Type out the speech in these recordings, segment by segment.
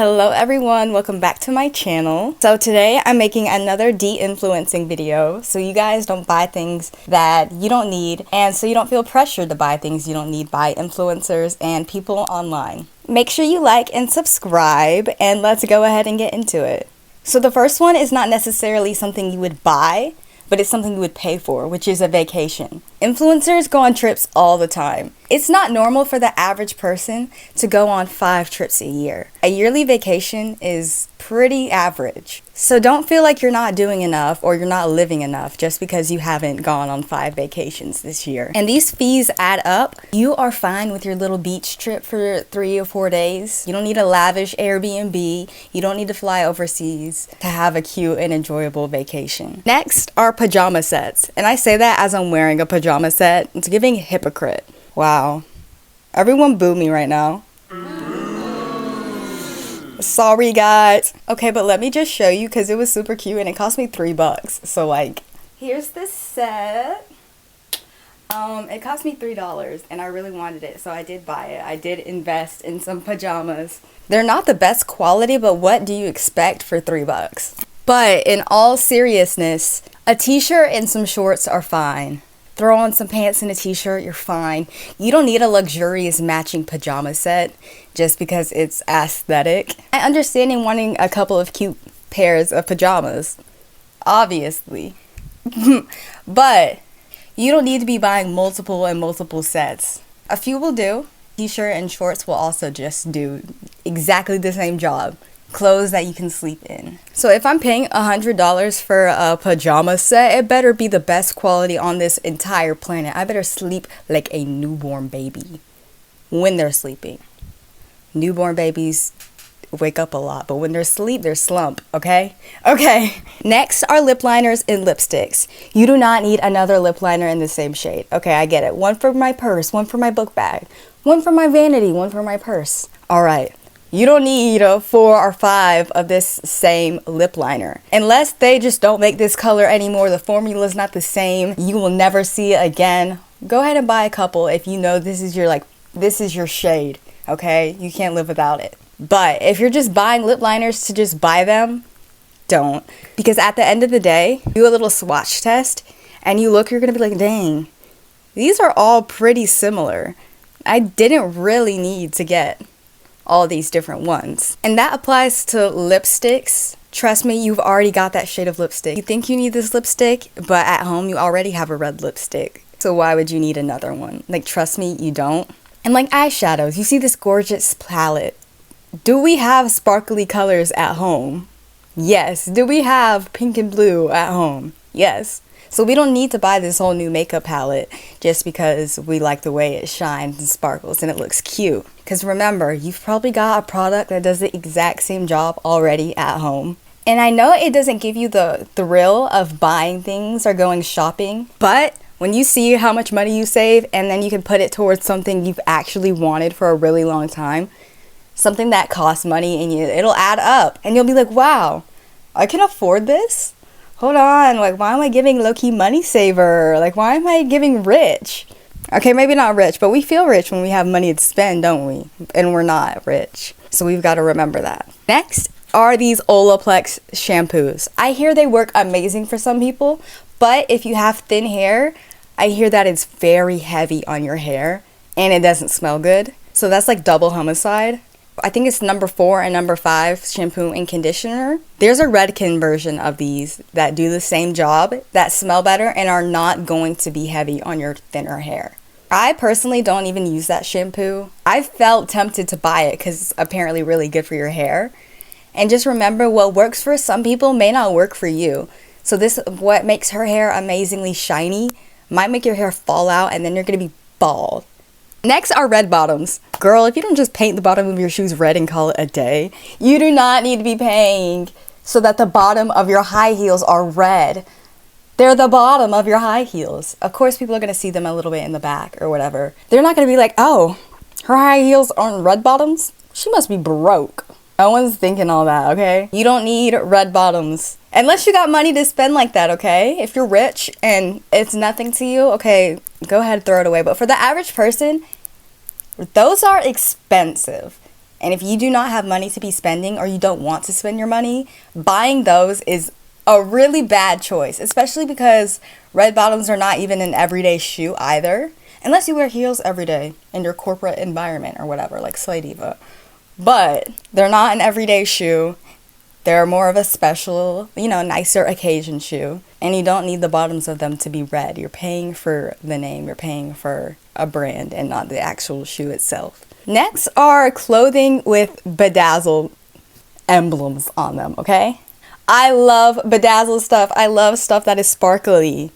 Hello everyone, welcome back to my channel. So today I'm making another de-influencing video so you guys don't buy things that you don't need and so you don't feel pressured to buy things you don't need by influencers and people online. Make sure you like and subscribe and let's go ahead and get into it. So the first one is not necessarily something you would buy, but it's something you would pay for, which is a vacation. Influencers go on trips all the time. It's not normal for the average person to go on 5 trips a year. A yearly vacation is pretty average. So don't feel like you're not doing enough or you're not living enough just because you haven't gone on 5 vacations this year. And these fees add up. You are fine with your little beach trip for 3 or 4 days. You don't need a lavish Airbnb. You don't need to fly overseas to have a cute and enjoyable vacation. Next are pajama sets. And I say that as I'm wearing a pajama set. It's giving hypocrite. Wow. Everyone boo me right now. Sorry guys. Okay, but let me just show you because it was super cute and it cost me $3. So like, here's this set. It cost me $3 and I really wanted it, so I did buy it. I did invest in some pajamas. They're not the best quality, but what do you expect for $3? But in all seriousness, a t-shirt and some shorts are fine. Throw on some pants and a t-shirt, you're fine. You don't need a luxurious matching pajama set just because it's aesthetic. I understand in wanting a couple of cute pairs of pajamas, obviously. But you don't need to be buying multiple sets. A few will do. T-shirt and shorts will also just do exactly the same job. Clothes that you can sleep in. So if I'm paying $100 for a pajama set, it better be the best quality on this entire planet. I better sleep like a newborn baby when they're sleeping. Newborn babies wake up a lot, but when they're asleep, they're slump, okay? Okay. Next are lip liners and lipsticks. You do not need another lip liner in the same shade. Okay, I get it. One for my purse, one for my book bag, one for my vanity, one for my purse. All right. You don't need 4 or 5 of this same lip liner. Unless they just don't make this color anymore, the formula's not the same, you will never see it again. Go ahead and buy a couple if you know this is your shade, okay? You can't live without it. But if you're just buying lip liners to just buy them, don't. Because at the end of the day, do a little swatch test and you're gonna be like, dang, these are all pretty similar. I didn't really need to get all these different ones. And that applies to lipsticks. Trust me, you've already got that shade of lipstick. You think you need this lipstick, but at home you already have a red lipstick. So why would you need another one? Like, trust me, you don't. And like eyeshadows, you see this gorgeous palette. Do we have sparkly colors at home? Yes. Do we have pink and blue at home? Yes. So we don't need to buy this whole new makeup palette just because we like the way it shines and sparkles and it looks cute. Because remember, you've probably got a product that does the exact same job already at home. And I know it doesn't give you the thrill of buying things or going shopping, but when you see how much money you save and then you can put it towards something you've actually wanted for a really long time, something that costs money, and it'll add up and you'll be like, wow, I can afford this? Hold on, like, why am I giving low-key money saver? Like, why am I giving rich? Okay, maybe not rich, but we feel rich when we have money to spend, don't we? And we're not rich. So we've got to remember that. Next are these Olaplex shampoos. I hear they work amazing for some people, but if you have thin hair, I hear that it's very heavy on your hair and it doesn't smell good. So that's like double homicide. I think it's number 4 and number 5 shampoo and conditioner. There's a Redken version of these that do the same job, that smell better, and are not going to be heavy on your thinner hair. I personally don't even use that shampoo. I felt tempted to buy it because it's apparently really good for your hair. And just remember, what works for some people may not work for you. So what makes her hair amazingly shiny might make your hair fall out and then you're going to be bald. Next are red bottoms. Girl, if you don't just paint the bottom of your shoes red and call it a day, you do not need to be paying so that the bottom of your high heels are red. They're the bottom of your high heels. Of course, people are going to see them a little bit in the back or whatever. They're not going to be like, oh, her high heels aren't red bottoms? She must be broke. No one's thinking all that, okay? You don't need red bottoms. Unless you got money to spend like that, okay? If you're rich and it's nothing to you, okay, go ahead and throw it away. But for the average person, those are expensive. And if you do not have money to be spending or you don't want to spend your money, buying those is a really bad choice, especially because red bottoms are not even an everyday shoe either, unless you wear heels every day in your corporate environment or whatever, like Slay Diva. But they're not an everyday shoe. They're more of a special, nicer occasion shoe. And you don't need the bottoms of them to be red. You're paying for the name. You're paying for a brand and not the actual shoe itself. Next are clothing with bedazzled emblems on them, okay? I love bedazzled stuff. I love stuff that is sparkly.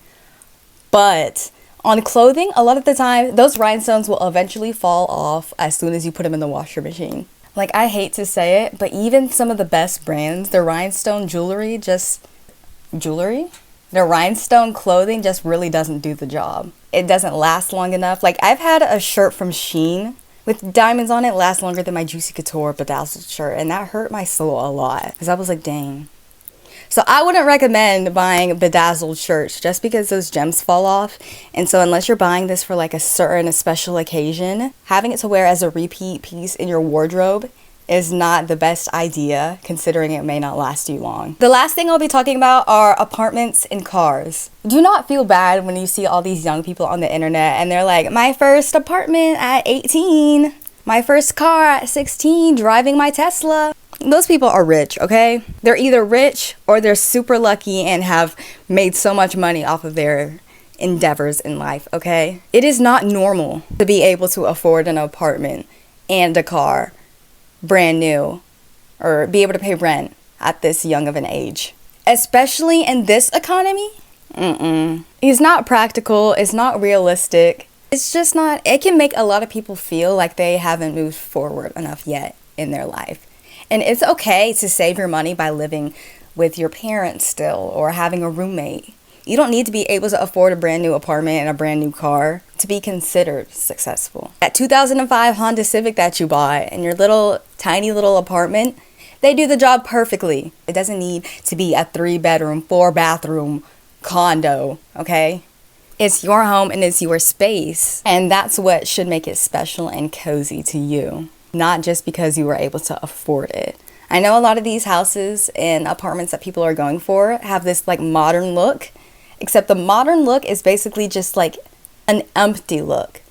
But on clothing, a lot of the time, those rhinestones will eventually fall off as soon as you put them in the washer machine. Like, I hate to say it, but even some of the best brands, their rhinestone their rhinestone clothing just really doesn't do the job. It doesn't last long enough. Like, I've had a shirt from Shein with diamonds on it last longer than my Juicy Couture bedazzled shirt, and that hurt my soul a lot because I was like, dang. So I wouldn't recommend buying bedazzled shirts just because those gems fall off. And so unless you're buying this for like a special occasion, having it to wear as a repeat piece in your wardrobe is not the best idea, considering it may not last you long. The last thing I'll be talking about are apartments and cars. Do not feel bad when you see all these young people on the internet and they're like, my first apartment at 18, my first car at 16, driving my Tesla. Those people are rich, okay? They're either rich or they're super lucky and have made so much money off of their endeavors in life, okay? It is not normal to be able to afford an apartment and a car brand new or be able to pay rent at this young of an age. Especially in this economy, It's not practical, it's not realistic. It's just not, it can make a lot of people feel like they haven't moved forward enough yet in their life. And it's okay to save your money by living with your parents still or having a roommate. You don't need to be able to afford a brand new apartment and a brand new car to be considered successful. That 2005 Honda Civic that you bought and your tiny little apartment, they do the job perfectly. It doesn't need to be a 3-bedroom, 4-bathroom condo, okay? It's your home and it's your space. And that's what should make it special and cozy to you. Not just because you were able to afford it. I know a lot of these houses and apartments that people are going for have this like modern look, except the modern look is basically just like an empty look.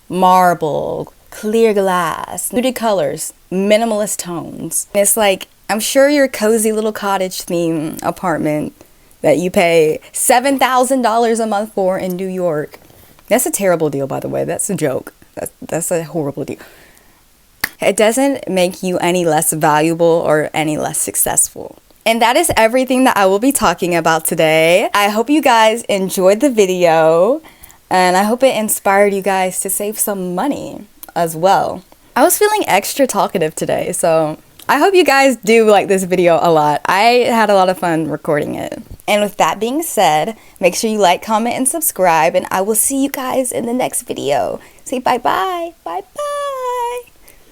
Marble, clear glass, muted colors, minimalist tones. And it's like, I'm sure your cozy little cottage theme apartment that you pay $7,000 a month for in New York. That's a terrible deal, by the way. That's a joke. That's a horrible deal. It doesn't make you any less valuable or any less successful. And that is everything that I will be talking about today. I hope you guys enjoyed the video and I hope it inspired you guys to save some money as well. I was feeling extra talkative today, so I hope you guys do like this video a lot. I had a lot of fun recording it. And with that being said, make sure you like, comment, and subscribe, and I will see you guys in the next video. Say bye-bye. Bye-bye.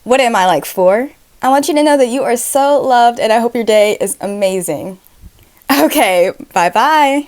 What am I, like 4? I want you to know that you are so loved and I hope your day is amazing. Okay, bye-bye.